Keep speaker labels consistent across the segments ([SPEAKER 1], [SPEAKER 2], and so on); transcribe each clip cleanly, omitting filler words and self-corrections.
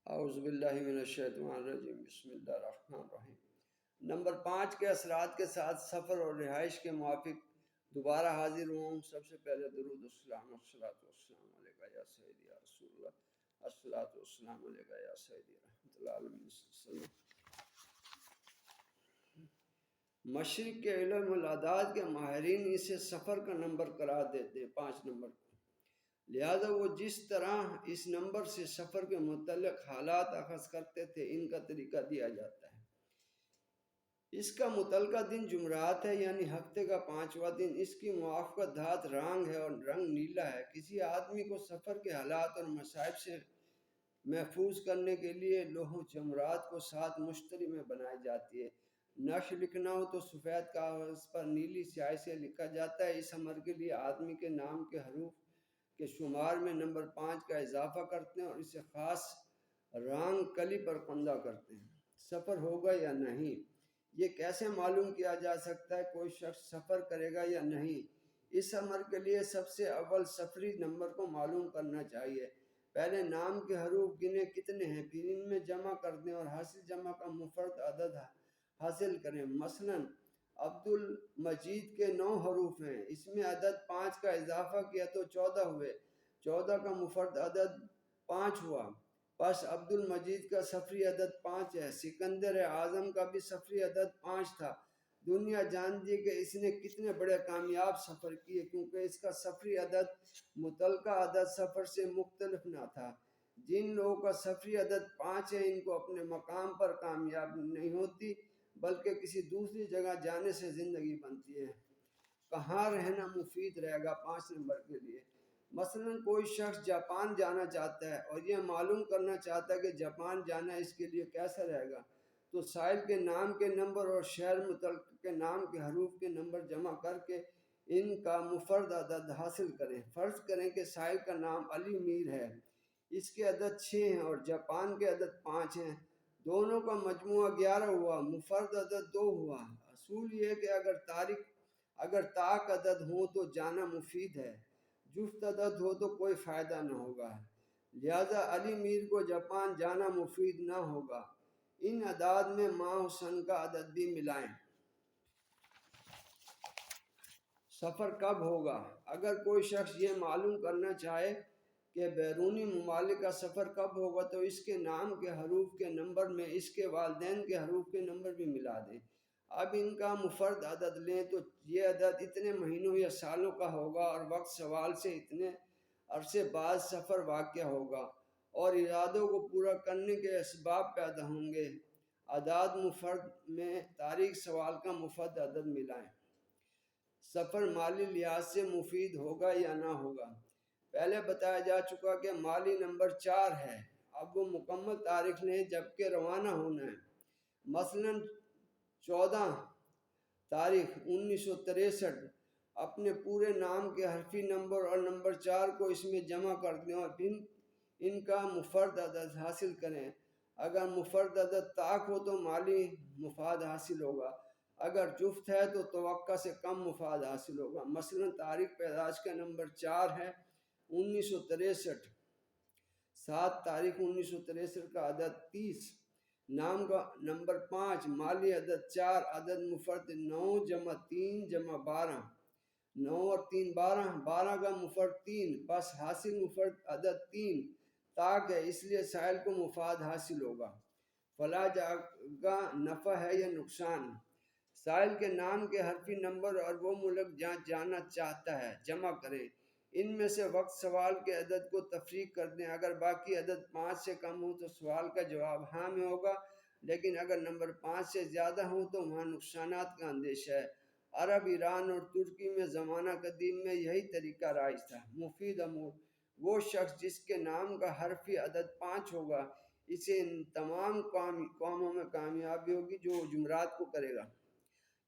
[SPEAKER 1] اعوذ باللہ من الشیطان الرجیم، بسم اللہ الرحمن الرحیم۔ نمبر 5 کے اثرات کے ساتھ سفر اور رہائش کے موافق دوبارہ حاضر ہوں۔ سب سے پہلے درود السلام والصلاۃ والسلام علیکہ یا سیدی یا رسول اللہ، الصلاۃ والسلام علیکہ یا سیدی رحمۃ اللہ علیہ۔ مشرق کے علم العداد کے ماہرین اسے سفر کا نمبر قرار دیتے ہیں، 5 نمبر کو۔ لہذا وہ جس طرح اس نمبر سے سفر کے متعلق حالات اخذ کرتے تھے، ان کا طریقہ دیا جاتا ہے۔ اس کا متعلقہ دن جمعرات ہے، یعنی ہفتے کا 5واں دن۔ اس کی موافقت دھات رنگ ہے اور رنگ نیلا ہے۔ کسی آدمی کو سفر کے حالات اور مصائب سے محفوظ کرنے کے لیے لوح جمعرات کو 7 مشتری میں بنائی جاتی ہے۔ نقش لکھنا ہو تو سفید کاغذ پر نیلی سیاہی سے لکھا جاتا ہے۔ اس عمل کے لیے آدمی کے نام کے حروف کے شمار میں نمبر 5 کا اضافہ کرتے ہیں اور اسے خاص رنگ کلی پر پندہ کرتے ہیں۔ سفر ہوگا یا نہیں، یہ کیسے معلوم کیا جا سکتا ہے کوئی شخص سفر کرے گا یا نہیں؟ اس عمل کے لیے سب سے اول سفری نمبر کو معلوم کرنا چاہیے۔ پہلے نام کے حروف گنے کتنے ہیں، پھر ان میں جمع کر دیں اور حاصل جمع کا مفرد عدد حاصل کریں۔ مثلاً عبد المجید کے 9 حروف ہیں، اس میں عدد 5 کا اضافہ کیا تو 14 ہوئے۔ 14 کا مفرد عدد 5 ہوا، پس عبد المجید کا سفری عدد 5 ہے۔ سکندر اعظم کا بھی سفری عدد 5 تھا۔ دنیا جانتی ہے کہ اس نے کتنے بڑے کامیاب سفر کیے، کیونکہ اس کا سفری عدد متعلقہ عدد سفر سے مختلف نہ تھا۔ جن لوگوں کا سفری عدد 5 ہے، ان کو اپنے مقام پر کامیابی نہیں ہوتی، بلکہ کسی دوسری جگہ جانے سے زندگی بنتی ہے۔ کہاں رہنا مفید رہے گا 5 نمبر کے لیے؟ مثلاً کوئی شخص جاپان جانا چاہتا ہے اور یہ معلوم کرنا چاہتا ہے کہ جاپان جانا اس کے لیے کیسا رہے گا، تو سائل کے نام کے نمبر اور شہر متعلق کے نام کے حروف کے نمبر جمع کر کے ان کا مفرد عدد حاصل کریں۔ فرض کریں کہ سائل کا نام علی میر ہے، اس کے عدد 6 ہیں اور جاپان کے عدد 5 ہیں۔ دونوں کا مجموعہ 11 ہوا، مفرد عدد 2 ہوا۔ اصول یہ ہے کہ اگر طاق عدد ہوں تو جانا مفید ہے، جفت عدد ہو تو کوئی فائدہ نہ ہوگا، لہذا علی میر کو جاپان جانا مفید نہ ہوگا۔ ان اعداد میں ماہ و سن کا عدد بھی ملائیں۔ سفر کب ہوگا؟ اگر کوئی شخص یہ معلوم کرنا چاہے کہ بیرونی ممالک کا سفر کب ہوگا تو اس کے نام کے حروف کے نمبر میں اس کے والدین کے حروف کے نمبر بھی ملا دیں۔ اب ان کا مفرد عدد لیں تو یہ عدد اتنے مہینوں یا سالوں کا ہوگا اور وقت سوال سے اتنے عرصے بعد سفر واقع ہوگا اور ارادوں کو پورا کرنے کے اسباب پیدا ہوں گے۔ اعداد مفرد میں تاریخ سوال کا مفرد عدد ملائیں۔ سفر مالی لحاظ سے مفید ہوگا یا نہ ہوگا؟ پہلے بتایا جا چکا کہ مالی نمبر 4 ہے، اب وہ مکمل تاریخ نہیں جبکہ روانہ ہونا ہے۔ مثلاً 14 تاریخ 1963 اپنے پورے نام کے حرفی نمبر اور نمبر 4 کو اس میں جمع کر دیں اور پھر ان کا مفرد عدد حاصل کریں۔ اگر مفرد عدد طاق ہو تو مالی مفاد حاصل ہوگا، اگر جفت ہے تو توقع سے کم مفاد حاصل ہوگا۔ مثلاً تاریخ پیدائش کا نمبر 4 ہے 1963، 7 تاریخ 1963 کا عدد 30، نام کا نمبر 5، مالی عدد 4، عدد مفرد 9 جمع 3 جمع 12، 9 اور 3 12، 12 کا مفرد 3، پس حاصل مفرد عدد 3 طاق ہے، اس لیے سائل کو مفاد حاصل ہوگا۔ فلا جگہ نفع ہے یا نقصان؟ سائل کے نام کے حرفی نمبر اور وہ ملک جہاں جانا چاہتا ہے جمع کریں۔ ان میں سے وقت سوال کے عدد کو تفریق کر دیں۔ اگر باقی عدد 5 سے کم ہو تو سوال کا جواب ہاں میں ہوگا، لیکن اگر نمبر 5 سے زیادہ ہو تو وہاں نقصانات کا اندیشہ ہے۔ عرب، ایران اور ترکی میں زمانہ قدیم میں یہی طریقہ رائج تھا۔ مفید امور: وہ شخص جس کے نام کا حرفی عدد 5 ہوگا، اسے ان تمام کاموں میں کامیابی ہوگی جو جمعرات کو کرے گا۔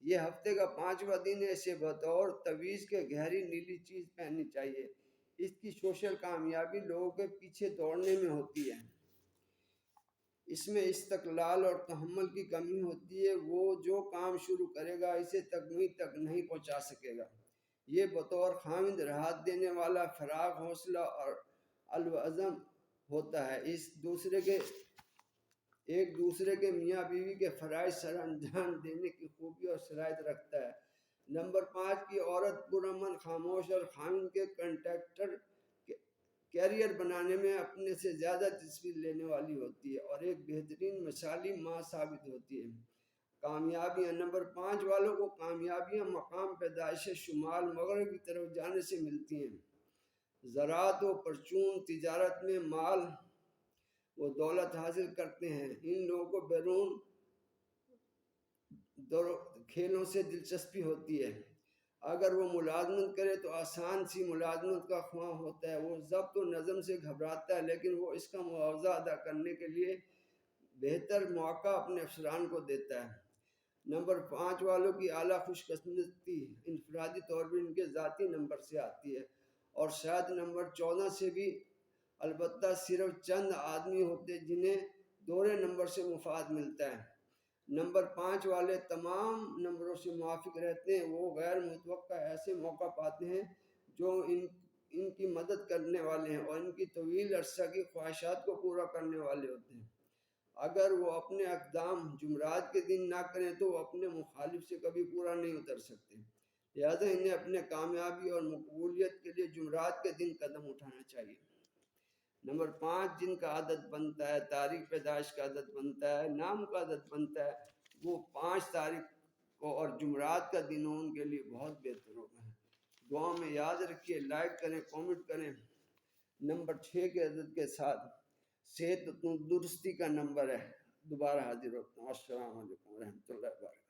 [SPEAKER 1] یہ ہفتے کا 5واں دن ہے، اسے بطور تویز کے گہری نیلی چیز پہننی چاہیے۔ اس کی سوشل کامیابی لوگوں کے پیچھے دوڑنے میں ہوتی ہے، اس میں استقلال اور تحمل کی کمی ہوتی ہے۔ وہ جو کام شروع کرے گا اسے تکمیل تک نہیں پہنچا سکے گا۔ یہ بطور خاوند راحت دینے والا فراغ حوصلہ اور العزم ہوتا ہے، ایک دوسرے کے میاں بیوی کے فرائض سر انجام دینے کی خوبی اور صلاحیت رکھتا ہے۔ نمبر 5 کی عورت پرامن، خاموش اور خاوند کے کنٹریکٹر کیریئر بنانے میں اپنے سے زیادہ دلچسپی لینے والی ہوتی ہے اور ایک بہترین مثالی ماں ثابت ہوتی ہے۔ کامیابیاں، نمبر 5 والوں کو کامیابیاں مقام پیدائش شمال مغرب کی طرف جانے سے ملتی ہیں۔ زراعت و پرچون تجارت میں مال و دولت حاصل کرتے ہیں۔ ان لوگوں کو بیرون کھیلوں سے دلچسپی ہوتی ہے۔ اگر وہ ملازمت کرے تو آسان سی ملازمت کا خواہاں ہوتا ہے۔ وہ ضبط و نظم سے گھبراتا ہے، لیکن وہ اس کا معاوضہ ادا کرنے کے لیے بہتر مواقع اپنے افسران کو دیتا ہے۔ نمبر 5 والوں کی اعلیٰ خوش قسمتی انفرادی طور پر ان کے ذاتی نمبر سے آتی ہے اور شاید نمبر 14 سے بھی، البتہ صرف چند آدمی ہوتے ہیں جنہیں دوہرے نمبر سے مفاد ملتا ہے۔ نمبر 5 والے تمام نمبروں سے موافق رہتے ہیں۔ وہ غیر متوقع ایسے موقع پاتے ہیں جو ان کی مدد کرنے والے ہیں اور ان کی طویل عرصہ کی خواہشات کو پورا کرنے والے ہوتے ہیں۔ اگر وہ اپنے اقدام جمعرات کے دن نہ کریں تو وہ اپنے مخالف سے کبھی پورا نہیں اتر سکتے، لہذا انہیں اپنے کامیابی اور مقبولیت کے لیے جمعرات کے دن قدم اٹھانا چاہیے۔ نمبر 5 جن کا عدد بنتا ہے، تاریخ پیدائش کا عدد بنتا ہے، نام کا عدد بنتا ہے، وہ 5 تاریخ کو اور جمعرات کا دن ان کے لیے بہت بہتر ہوگا۔ دعا میں یاد رکھیے، لائک کریں، کومنٹ کریں۔ نمبر 6 کے عدد کے ساتھ صحت و تندرستی کا نمبر ہے۔ دوبارہ حاضر ہوتا ہوں۔ السلام علیکم ورحمۃ اللہ وبرکاتہ۔